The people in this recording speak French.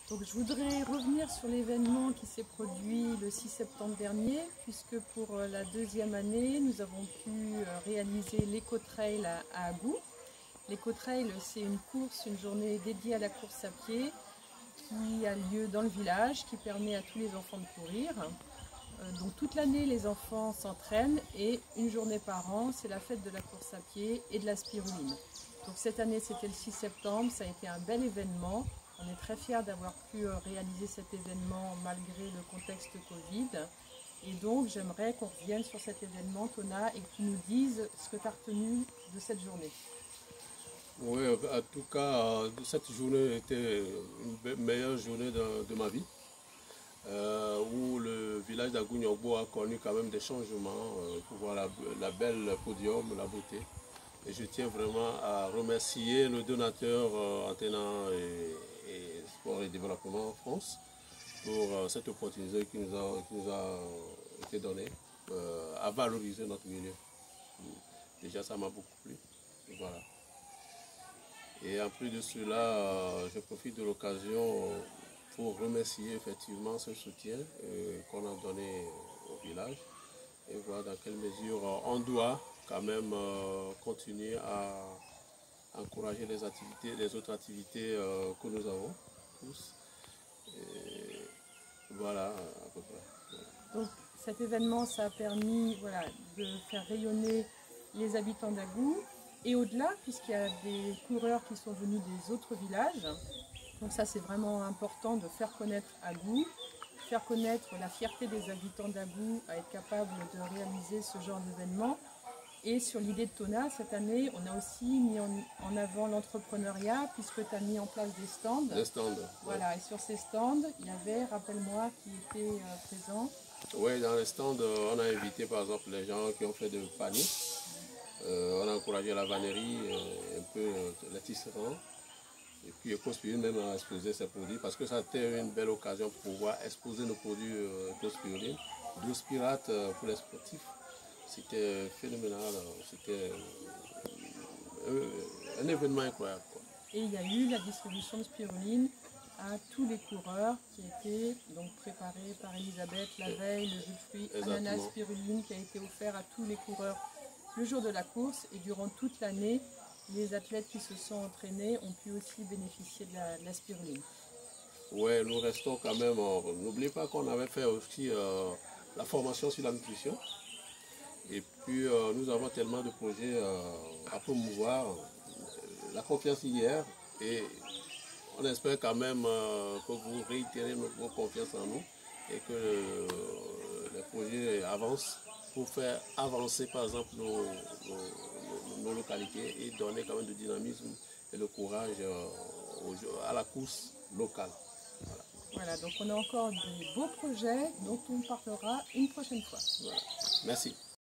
Donc je voudrais revenir sur l'événement qui s'est produit le 6 septembre dernier, puisque pour la deuxième année, nous avons pu réaliser l'Eco-Trail à Agou. L'Eco-Trail, c'est une course, une journée dédiée à la course à pied qui a lieu dans le village, qui permet à tous les enfants de courir. Donc toute l'année, les enfants s'entraînent et une journée par an, c'est la fête de la course à pied et de la spiruline. Donc cette année, c'était le 6 septembre, ça a été un bel événement. On est très fiers d'avoir pu réaliser cet événement malgré le contexte Covid. Et donc j'aimerais qu'on revienne sur cet événement, Tona, et que tu nous dises ce que tu as retenu de cette journée. Oui, en tout cas, cette journée était une meilleure journée de ma vie, où le village d'Agouniogbo a connu quand même des changements pour voir la belle podium, la beauté. Et je tiens vraiment à remercier le donateur Antena et Sport et Développement en France pour cette opportunité qui nous a été donnée à valoriser notre milieu. Déjà, ça m'a beaucoup plu. Et voilà. Et en plus de cela, je profite de l'occasion pour remercier effectivement ce soutien qu'on a donné au village et voir dans quelle mesure on doit quand même continuer à encourager les autres activités que nous avons tous. Et voilà à peu près. Donc cet événement, ça a permis de faire rayonner les habitants d'Agou et au-delà, puisqu'il y a des coureurs qui sont venus des autres villages. Donc ça, c'est vraiment important de faire connaître Agou, faire connaître la fierté des habitants d'Agou à être capable de réaliser ce genre d'événement. Et sur l'idée de Tona, cette année, on a aussi mis en avant l'entrepreneuriat, puisque tu as mis en place des stands. Des stands. Voilà, ouais. Et sur ces stands, il y avait, rappelle-moi, qui était présent. Oui, dans les stands, on a invité par exemple les gens qui ont fait de paniers. On a encouragé la vannerie, un peu les tisserands. Et puis EcoSpiruline même a exposé ses produits parce que ça a été une belle occasion pour pouvoir exposer nos produits EcoSpiruline. 12 pirates pour les sportifs. C'était phénoménal. C'était un événement incroyable, quoi. Et il y a eu la distribution de spiruline à tous les coureurs qui a été donc préparé par Elisabeth la veille, le jus de fruits ananas spiruline qui a été offert à tous les coureurs le jour de la course, et durant toute l'année, les athlètes qui se sont entraînés ont pu aussi bénéficier de la spiruline. Oui, nous restons quand même, n'oubliez pas qu'on avait fait aussi la formation sur la nutrition. Et puis nous avons tellement de projets à promouvoir, la confiance hier, et on espère quand même que vous réitérez votre confiance en nous et que les projets avancent pour faire avancer par exemple nos localités et donner quand même du dynamisme et le courage à la course locale. Voilà, donc on a encore de beaux projets dont on parlera une prochaine fois. Voilà. Merci.